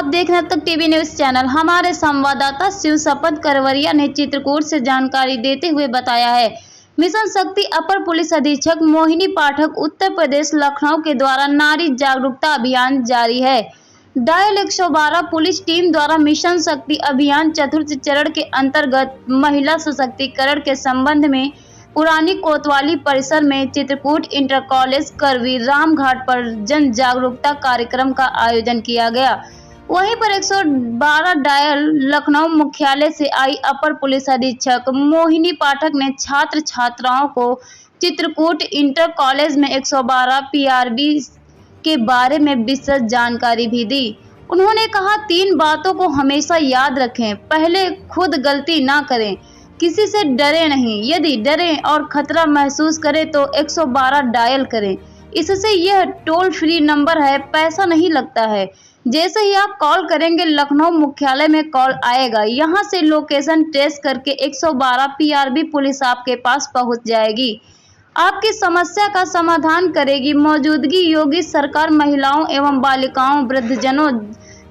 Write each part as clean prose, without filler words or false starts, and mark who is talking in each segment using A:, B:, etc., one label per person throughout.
A: आप देख रहे हैं तक टीवी न्यूज चैनल। हमारे संवाददाता शिव शपथ करवरिया ने चित्रकूट से जानकारी देते हुए बताया है, मिशन शक्ति अपर पुलिस अधीक्षक मोहिनी पाठक उत्तर प्रदेश लखनऊ के द्वारा नारी जागरूकता अभियान जारी है। डायल 112 पुलिस टीम द्वारा मिशन शक्ति अभियान चतुर्थ चरण के अंतर्गत महिला सशक्तिकरण के संबंध में पुरानी कोतवाली परिसर में चित्रकूट इंटर कॉलेज करवी रामघाट पर जन जागरूकता कार्यक्रम का आयोजन किया गया। वहीं पर 112 डायल लखनऊ मुख्यालय से आई अपर पुलिस अधीक्षक मोहिनी पाठक ने छात्र छात्राओं को चित्रकूट इंटर कॉलेज में 112 पीआरबी के बारे में विशेष जानकारी भी दी। उन्होंने कहा, 3 बातों को हमेशा याद रखें। पहले, खुद गलती ना करें, किसी से डरे नहीं। यदि डरें और खतरा महसूस करें तो 112 डायल करें। इससे यह टोल फ्री नंबर है, पैसा नहीं लगता है। जैसे ही आप कॉल करेंगे लखनऊ मुख्यालय में कॉल आएगा, यहां से लोकेशन ट्रेस करके 112 पीआरबी पुलिस आपके पास पहुंच जाएगी, आपकी समस्या का समाधान करेगी। मौजूदगी योगी सरकार महिलाओं एवं बालिकाओं, वृद्धजनों,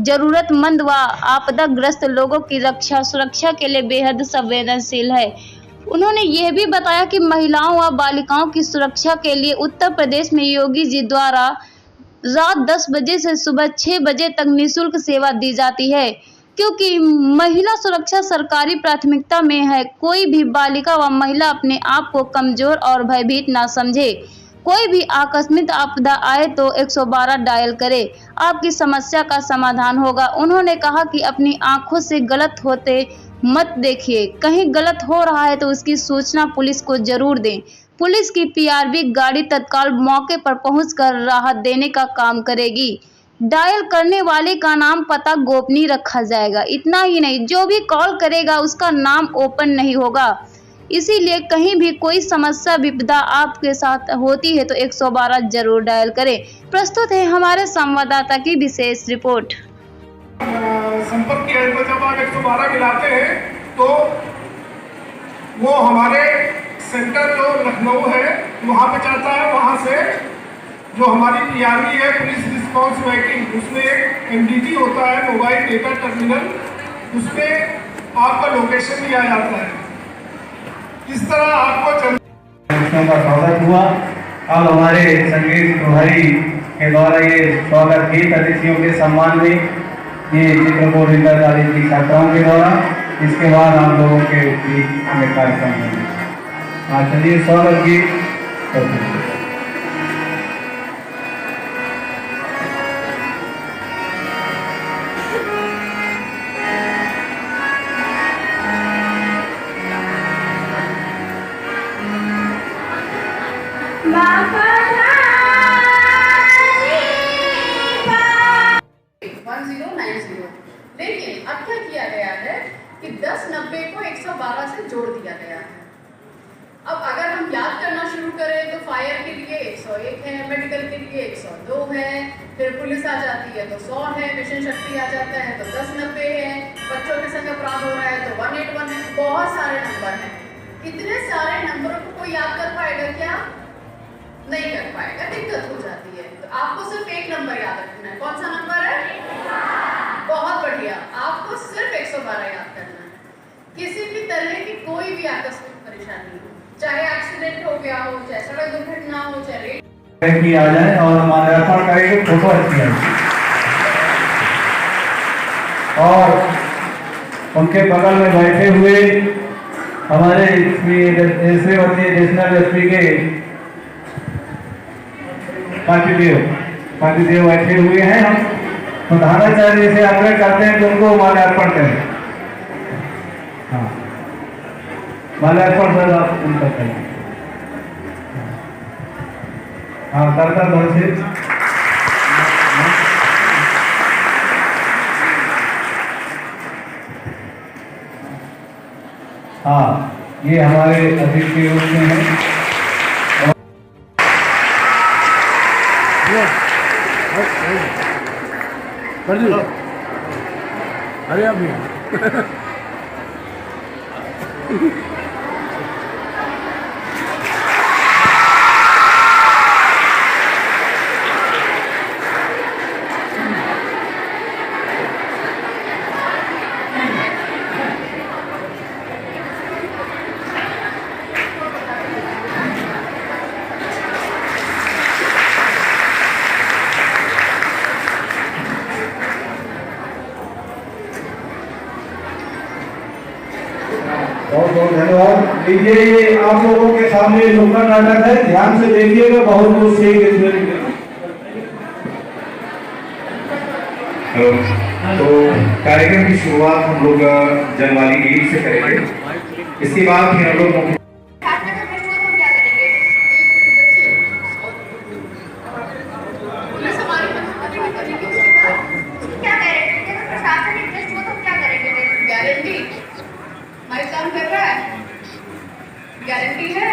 A: जरूरतमंद व आपदाग्रस्त लोगों की सुरक्षा के लिए बेहद संवेदनशील है। उन्होंने यह भी बताया कि महिलाओं व बालिकाओं की सुरक्षा के लिए उत्तर प्रदेश में योगी जी द्वारा रात 10 बजे से सुबह 6 बजे तक निःशुल्क सेवा दी जाती है, क्योंकि महिला सुरक्षा सरकारी प्राथमिकता में है। कोई भी बालिका व महिला अपने आप को कमजोर और भयभीत ना समझे। कोई भी आकस्मिक आपदा आए तो 112 डायल करे, आपकी समस्या का समाधान होगा। उन्होंने कहा कि अपनी आंखों से गलत होते मत देखिए, कहीं गलत हो रहा है तो उसकी सूचना पुलिस को जरूर दें। पुलिस की पीआरबी गाड़ी तत्काल मौके पर पहुंचकर राहत देने का काम करेगी। डायल करने वाले का नाम पता गोपनीय रखा जाएगा। इतना ही नहीं, जो भी कॉल करेगा उसका नाम ओपन नहीं होगा। इसीलिए कहीं भी कोई समस्या विपदा आपके साथ होती है तो 112 जरूर डायल करें। प्रस्तुत है हमारे संवाददाता की विशेष रिपोर्ट।
B: संपर्क की एंड पर जब आप 112 मिलाते हैं तो वो हमारे सेंटर जो लखनऊ है वहाँ पे जाता है। वहाँ से जो हमारी पीआरबी है, पुलिस रिस्पॉन्स वेटिंग, उसमें एक MDT होता है, मोबाइल डेटा टर्मिनल, उसमें आपका लोकेशन दिया जाता है। इस तरह आपको
C: का स्वागत हुआ। अब हमारे संगीत प्रभारी के द्वारा ये स्वागत गीत अतिथियों के सम्मान में ये चित्रकूट इंटर कॉलेज की छात्राओं के द्वारा, इसके बाद आप लोगों के बीच में कार्यक्रम होंगे। चलिए स्वागत गीत करते हैं।
D: लेकिन अब क्या किया गया है कि 1090 को 112 से जोड़ दिया गया है। अब अगर हम याद करना शुरू करें तो फायर के लिए 101 है, मेडिकल के लिए 102 है, फिर पुलिस आ जाती है तो 100 है, मिशन शक्ति आ जाता है तो 1090 है, बच्चों के संग अपराध हो रहा है तो 181 है। बहुत सारे नंबर हैं। इतने सारे नंबरों को कोई याद कर पाएगा क्या? नहीं कर पाएगा, दिक्कत हो जाती है। तो आपको सिर्फ एक नंबर याद रखना है। कौन सा नंबर है? बहुत बढ़िया, आपको सिर्फ 112 याद करना है। किसी भी तरह की कोई भी आकस्मिक परेशानी हो, चाहे एक्सीडेंट हो गया हो, चाहे सड़क दुर्घटना हो, चाहे
C: आ जाए और हमारे अर्पण करेंगे फोटो अच्छी है। और उनके बगल में बैठे हुए हमारे नेशनल एसपी के पार्टीदेव बैठे हुए हैं। हम प्रधानाचार्य से आग्रह करते हैं कि उनको माल्यार्पण करें। हाँ, माल्यार्पण सर आप उनका करें। हाँ, करता दो से। हाँ, ये हमारे अध्यक्ष के रूप में है।
E: अरे अभी
C: ये आप लोगों के सामने नुक्कड़ नाटक है, ध्यान से देखिएगा, बहुत बहुत सीख इसमें निकलेगी।
E: तो कार्यक्रम की शुरुआत हम लोग जनवारी गीत से करेंगे। इसके बाद फिर हम लोग
D: गारंटी है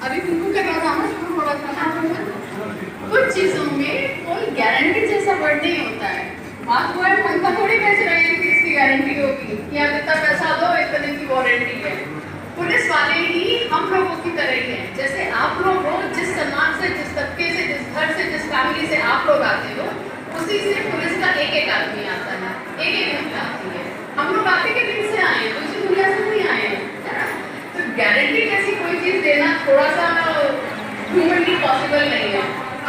D: अभी तुमको क्या कुछ चीजों में कोई गारंटी जैसा वर्ड नहीं होता है। बात हुआ है पंखा थोड़ी बेच रहे हैं कि इसकी गारंटी होगी कि आप इतना पैसा दो इतने दिन की वारंटी है। पुलिस वाले ही हम लोगों की तरह ही हैं। जैसे आप लोग हो, जिस सम्मान से, जिस तबके से, जिस घर से, जिस फैमिली से आप लोग आते हो, उसी से पुलिस का एक एक आदमी आता है, एक एक महिला आती है। हम लोग आते के दिन से आए हैं, दूसरी दुनिया से नहीं आए हैं। तो गारंटी जैसी कोई चीज देना थोड़ा सा ह्यूमनली पॉसिबल नहीं है।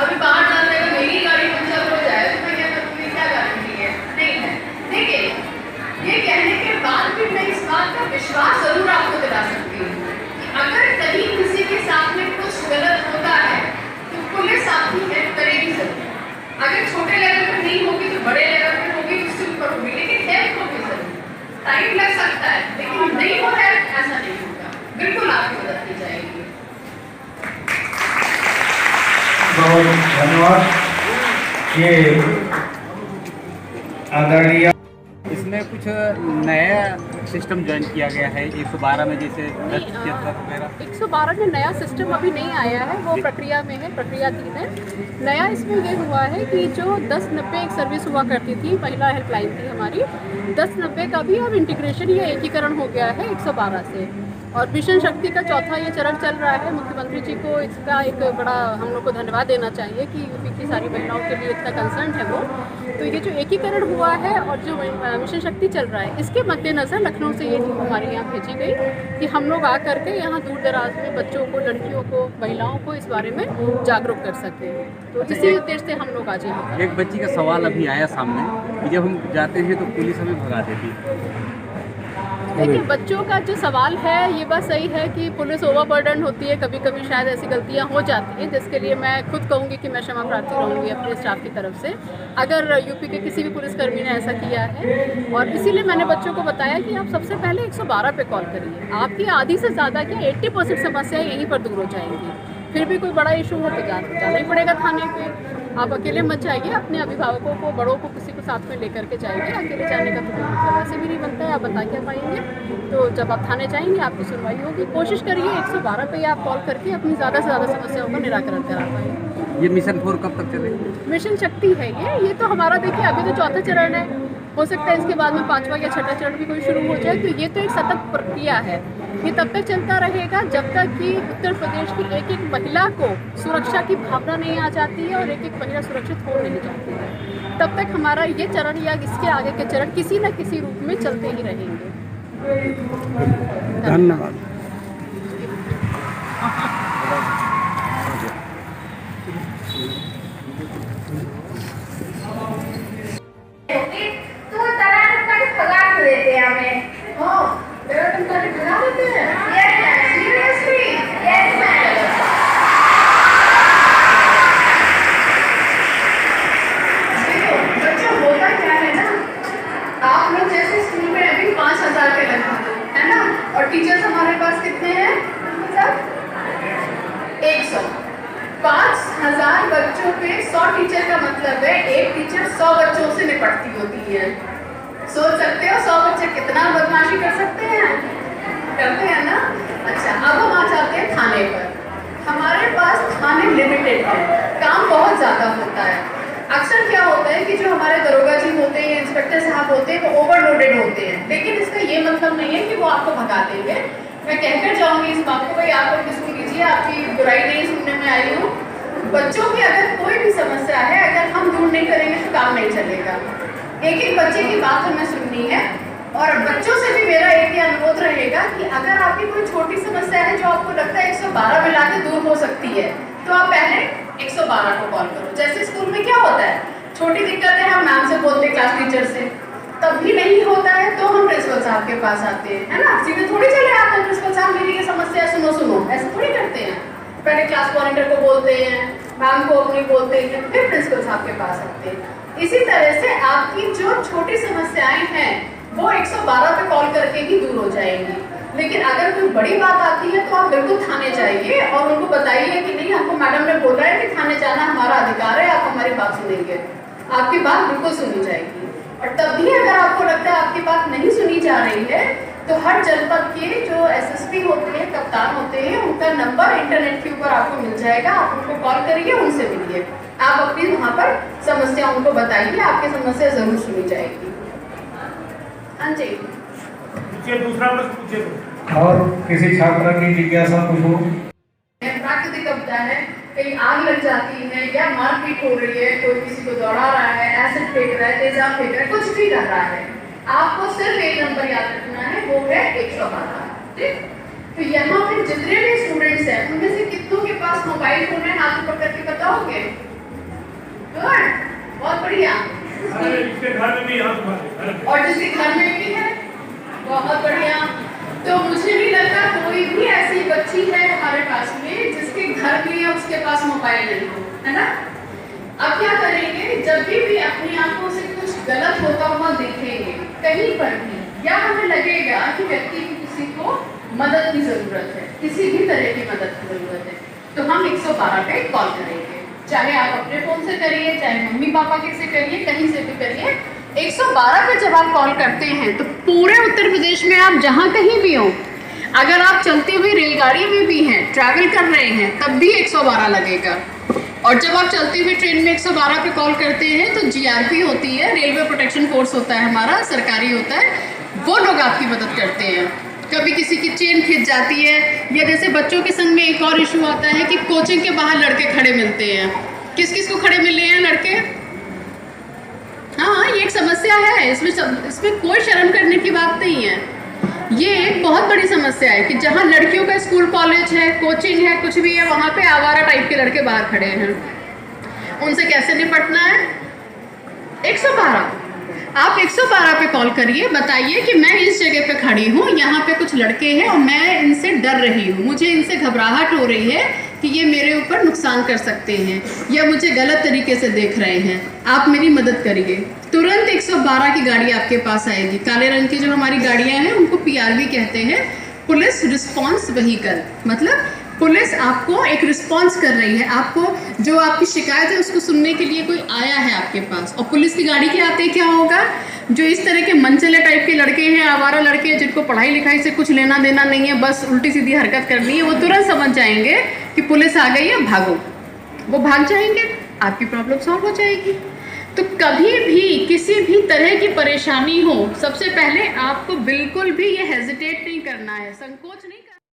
D: अभी बाहर जाते हैं मेरी गाड़ी पंचर हो जाए तो मैं क्या करूँगी, क्या गारंटी है? नहीं है। लेकिन ये कहने के बाद भी मैं इस बात का विश्वास जरूर आपको दिला सकती हूँ कि अगर कहीं किसी के साथ में कुछ गलत होता है तो पुलिस आपकी हेल्प करेगी जरूर। अगर छोटे लेवल पर नहीं होगी तो बड़े लेवल पर होगी, उससे ऊपर होगी, लेकिन हेल्प होगी जरूर। टाइम लग सकता है लेकिन नहीं हो रहा है ऐसा नहीं होगा, बिल्कुल आपकी मदद की जाएगी।
C: बहुत धन्यवाद। ये आदरणीय
F: इसमें कुछ नया सिस्टम ज्वाइन किया गया है 112 में, जैसे 10 वगैरह।
D: 112 में नया सिस्टम अभी नहीं आया है, वो प्रक्रिया में है, प्रक्रियाधीन है। नया इसमें ये हुआ है कि जो 1090 एक सर्विस हुआ करती थी, महिला हेल्पलाइन थी हमारी, 1090 का भी अब इंटीग्रेशन या एकीकरण हो गया है 112 से। और मिशन शक्ति का चौथा ये चरण चल रहा है। मुख्यमंत्री जी को इसका एक बड़ा हम लोग को धन्यवाद देना चाहिए कि यूपी की सारी महिलाओं के लिए इतना कंसर्न है वो। तो ये जो एकीकरण हुआ है और जो मिशन शक्ति चल रहा है, इसके मद्देनज़र लखनऊ से ये टीम हमारे यहाँ भेजी गई कि हम लोग आ करके यहाँ दूर दराज में बच्चों को, लड़कियों को, महिलाओं को इस बारे में जागरूक कर सकें। तो इसी उद्देश्य से हम लोग आज यहाँ।
F: एक बच्ची का सवाल अभी आया सामने कि जब हम जाते हैं तो पुलिस हमें भगा देती है।
D: देखिए, बच्चों का जो सवाल है ये बात सही है कि पुलिस ओवरबर्डन होती है, कभी कभी शायद ऐसी गलतियां हो जाती हैं, जिसके लिए मैं खुद कहूँगी कि मैं क्षमा प्रार्थी रहूँगी अपने स्टाफ की तरफ से अगर यूपी के किसी भी पुलिसकर्मी ने ऐसा किया है। और इसीलिए मैंने बच्चों को बताया कि आप सबसे पहले 112 पे कॉल करिए। आपकी आधी से ज़्यादा क्या 80% समस्याएं यहीं पर दूर हो जाएंगी। फिर भी कोई बड़ा इशू हो तो जाना ही पड़ेगा थाने पे। आप अकेले मत जाइए, अपने अभिभावकों को, बड़ों को, किसी को साथ में लेकर के जाइए। अकेले जाने का तो कोई मतलब ऐसे भी नहीं बनता है, आप बता क्या पाएंगे। तो जब आप थाने जाएंगे आपकी सुनवाई होगी। कोशिश करिए 112 पे आप कॉल करके अपनी ज़्यादा से ज़्यादा समस्याओं का निराकरण करा पाएंगे।
F: ये मिशन 4 कब तक चलेगा?
D: मिशन शक्ति है ये तो हमारा देखिए अभी तो चौथा चरण है, हो सकता है इसके बाद में 5वां या 6वां चरण भी कोई शुरू हो जाए। तो ये तो एक सतत प्रक्रिया है, ये तब तक चलता रहेगा जब तक कि उत्तर प्रदेश की एक एक महिला को सुरक्षा की भावना नहीं आ जाती है और एक एक महिला सुरक्षित हो नहीं जाती है। तब तक हमारा ये चरण या इसके आगे के चरण किसी न किसी रूप में चलते ही रहेंगे।
F: धन्यवाद।
D: टीचर्स हमारे पास कितने हैं? 100। 5000 बच्चों पे 100 टीचर का मतलब है एक टीचर 100 बच्चों से निपटती होती है। सोच सकते हो 100 बच्चे कितना बदमाशी कर सकते हैं? करते हैं ना। अच्छा, अब हम आ जाते हैं थाने पर। हमारे पास थाने लिमिटेड है, काम बहुत ज़्यादा होता है। अक्सर क्या होता है कि जो हमारे दरोगा जी होते हैं, इंस्पेक्टर साहब होते हैं, वो ओवरलोडेड होते हैं। लेकिन इसका ये मतलब नहीं है कि वो आपको भगा देंगे। मैं कहकर जाऊंगी इस बात को, भाई आप लोग सुन लीजिए, आपकी बुराई नहीं सुनने में आई हूँ। बच्चों की अगर कोई भी समस्या है, अगर हम दूर नहीं करेंगे तो काम नहीं चलेगा। एक एक बच्चे की बात हमें सुननी है। और बच्चों से भी मेरा एक ही अनुरोध रहेगा कि अगर आपकी कोई छोटी समस्या है जो आपको लगता है 112 मिला के दूर हो सकती है, तो आप पहले 112 को कॉल करो। जैसे स्कूल में क्या होता है, छोटी दिक्कत है हम मैम से बोलते, क्लास टीचर से, तब भी नहीं होता है तो हम प्रिंसिपल साहब के पास आते हैं, है ना। सीधे थोड़ी चले आते हैं प्रिंसिपल साहब मेरी ये समस्या सुनो सुनो, ऐसे थोड़ी करते हैं। पहले क्लास मॉनिटर को बोलते हैं, मैम को अपनी बोलते हैं, फिर प्रिंसिपल साहब के पास आते हैं। इसी तरह से आपकी जो छोटी समस्याएं हैं वो 112 पे कॉल करके ही दूर हो जाएंगी। लेकिन अगर कोई बड़ी बात आती है तो आप बिल्कुल थाने जाइए और उनको बताइए कि नहीं, हमको मैडम ने बोला है कि थाने जाना हमारा अधिकार है, आप हमारी बात सुनेंगे, आपकी बात बिल्कुल सुनी जाएगी। और तब भी अगर आपको लगता है आपकी बात नहीं सुनी जा रही है तो हर जनपद के जो एसएसपी होते हैं, कप्तान होते हैं, उनका नंबर इंटरनेट के ऊपर आपको मिल जाएगा, आप उनको कॉल करिए, उनसे मिलिए, आप अपनी वहाँ पर समस्या उनको बताइए, आपकी समस्या जरूर सुनी जाएगी। हाँ जी,
B: दूसरा प्रश्न पूछिए।
C: और किसी छात्र की जिज्ञासा कुछ हो?
D: प्राकृतिक आपदा है, कहीं आग लग जाती है या मारपीट हो रही है, कोई किसी को दौड़ा रहा है, एसिड फेंक रहा है, तेजाब फेंक रहा है, कुछ भी कर रहा है, आपको सिर्फ एक नंबर याद रखना है, वो है 112। ठीक, तो यहाँ पे जितने भी स्टूडेंट्स हैं उनमें से कितनों के पास मोबाइल फोन है, हाथ ऊपर करके बताओगे? गुड, बहुत बढ़िया।
B: इसके घर में भी
D: और जिसके घर में भी है, बहुत बढ़िया। तो मुझे नहीं लगता कोई भी ऐसी बच्ची है हमारे पास में जिसके घर में या उसके पास मोबाइल नहीं हो, है ना। अब क्या करेंगे, जब भी अपनी आंखों से कुछ गलत होता हुआ देखेंगे कहीं पर भी, या हमें लगेगा कि व्यक्ति की किसी को मदद की जरूरत है, किसी भी तरह की मदद की जरूरत है, तो हम 112 पे कॉल करेंगे। चाहे आप अपने फोन से करिए, चाहे मम्मी पापा के से करिए, कहीं से भी करिए। 112 पे जब आप कॉल करते हैं तो पूरे उत्तर प्रदेश में आप जहाँ कहीं भी हो, अगर आप चलती हुई रेलगाड़ी में भी हैं, ट्रैवल कर रहे हैं, तब भी 112 लगेगा। और जब आप चलती हुई ट्रेन में 112 पे कॉल करते हैं तो जीआरपी होती है, रेलवे प्रोटेक्शन फोर्स होता है हमारा, सरकारी होता है, वो लोग आपकी मदद करते हैं। कभी किसी की चेन खिंच जाती है, या जैसे बच्चों के संग में एक और इशू आता है कि कोचिंग के बाहर लड़के खड़े मिलते हैं। किस किस को खड़े मिले हैं लड़के? हाँ, ये एक समस्या है, इसमें कोई शर्म करने की बात नहीं है। ये एक बहुत बड़ी समस्या है कि जहाँ लड़कियों का स्कूल कॉलेज है, कोचिंग है, कुछ भी है, वहाँ पे आवारा टाइप के लड़के बाहर खड़े हैं। उनसे कैसे निपटना है? 112, आप 112 पे कॉल करिए, बताइए कि मैं इस जगह पे खड़ी हूँ, यहाँ पे कुछ लड़के हैं और मैं इनसे डर रही हूँ, मुझे इनसे घबराहट हो रही है कि ये मेरे ऊपर नुकसान कर सकते हैं या मुझे गलत तरीके से देख रहे हैं, आप मेरी मदद करिए। तुरंत 112 की गाड़ी आपके पास आएगी। काले रंग की जो हमारी गाड़ियाँ हैं उनको पीआरवी कहते हैं, पुलिस रिस्पॉन्स व्हीकल। मतलब पुलिस आपको एक रिस्पॉन्स कर रही है, आपको जो आपकी शिकायत है उसको सुनने के लिए कोई आया है आपके पास। और पुलिस की गाड़ी के आते क्या होगा, जो इस तरह के मनचले टाइप के लड़के हैं, आवारा लड़के हैं, जिनको पढ़ाई लिखाई से कुछ लेना देना नहीं है, बस उल्टी सीधी हरकत करनी है, वो तुरंत समझ जाएंगे कि पुलिस आ गई है, भागो। वो भाग जाएंगे, आपकी प्रॉब्लम सॉल्व हो जाएगी। तो कभी भी किसी भी तरह की परेशानी हो, सबसे पहले आपको बिल्कुल भी ये हेजिटेट नहीं करना है, संकोच नहीं करना।